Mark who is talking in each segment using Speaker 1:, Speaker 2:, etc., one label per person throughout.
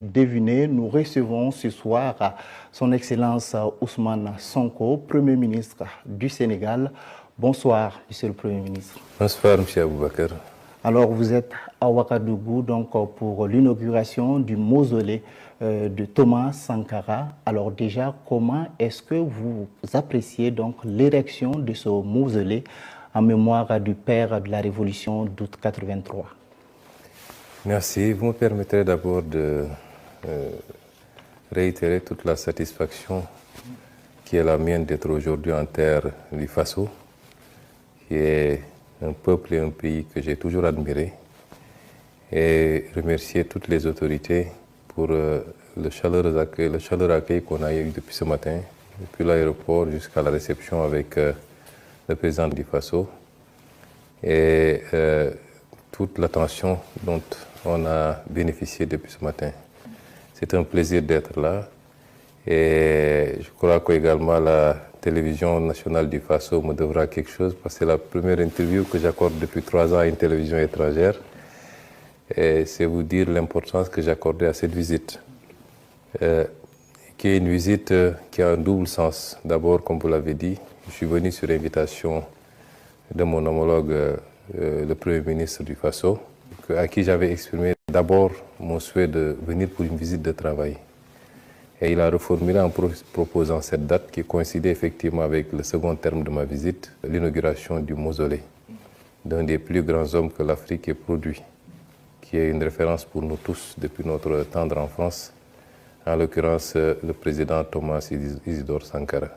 Speaker 1: Devinez, nous recevons ce soir son Excellence Ousmane Sonko, Premier ministre du Sénégal. Bonsoir, Monsieur le Premier ministre.
Speaker 2: Bonsoir, M. Aboubakar.
Speaker 1: Alors, vous êtes à Ouagadougou donc, pour l'inauguration du mausolée de Thomas Sankara. Alors déjà, comment est-ce que vous appréciez donc l'érection de ce mausolée en mémoire du père de la Révolution d'août 83?
Speaker 2: Merci. Vous me permettrez d'abord de réitérer toute la satisfaction qui est la mienne d'être aujourd'hui en terre du Faso, qui est un peuple et un pays que j'ai toujours admiré, et remercier toutes les autorités pour le chaleureux accueil qu'on a eu depuis ce matin, depuis l'aéroport jusqu'à la réception avec le président du Faso, et toute l'attention dont on a bénéficié depuis ce matin. C'est un plaisir d'être là, et je crois qu'également la télévision nationale du Faso me devra quelque chose, parce que c'est la première interview que j'accorde depuis 3 ans à une télévision étrangère. Et c'est vous dire l'importance que j'accordais à cette visite, qui est une visite qui a un double sens. D'abord, comme vous l'avez dit, je suis venu sur invitation de mon homologue, le Premier ministre du Faso, à qui j'avais exprimé d'abord mon souhait de venir pour une visite de travail. Et il a reformulé en proposant cette date qui coïncidait effectivement avec le second terme de ma visite, l'inauguration du mausolée d'un des plus grands hommes que l'Afrique ait produit, qui est une référence pour nous tous depuis notre tendre enfance, en l'occurrence le président Thomas Isidore Sankara.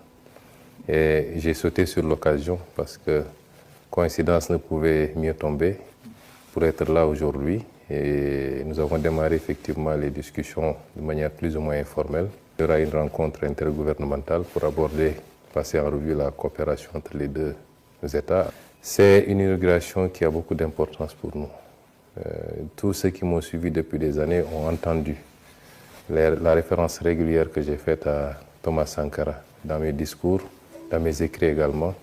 Speaker 2: Et j'ai sauté sur l'occasion parce que coïncidence ne pouvait mieux tomber pour être là aujourd'hui. Et nous avons démarré effectivement les discussions de manière plus ou moins informelle. Il y aura une rencontre intergouvernementale pour aborder, passer en revue la coopération entre les deux États. C'est une inauguration qui a beaucoup d'importance pour nous. Tous ceux qui m'ont suivi depuis des années ont entendu la référence régulière que j'ai faite à Thomas Sankara dans mes discours, dans mes écrits également.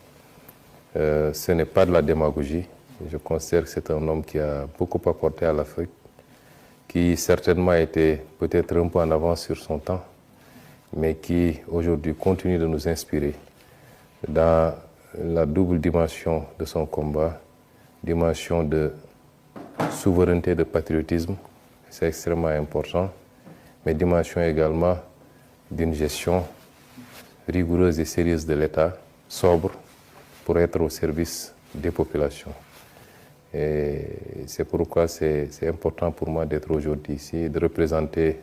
Speaker 2: Ce n'est pas de la démagogie. Je considère que c'est un homme qui a beaucoup apporté à l'Afrique, qui certainement était peut-être un peu en avance sur son temps, mais qui aujourd'hui continue de nous inspirer dans la double dimension de son combat, dimension de souveraineté, de patriotisme, c'est extrêmement important, mais dimension également d'une gestion rigoureuse et sérieuse de l'État, sobre, pour être au service des populations. Et c'est pourquoi c'est important pour moi d'être aujourd'hui ici, de représenter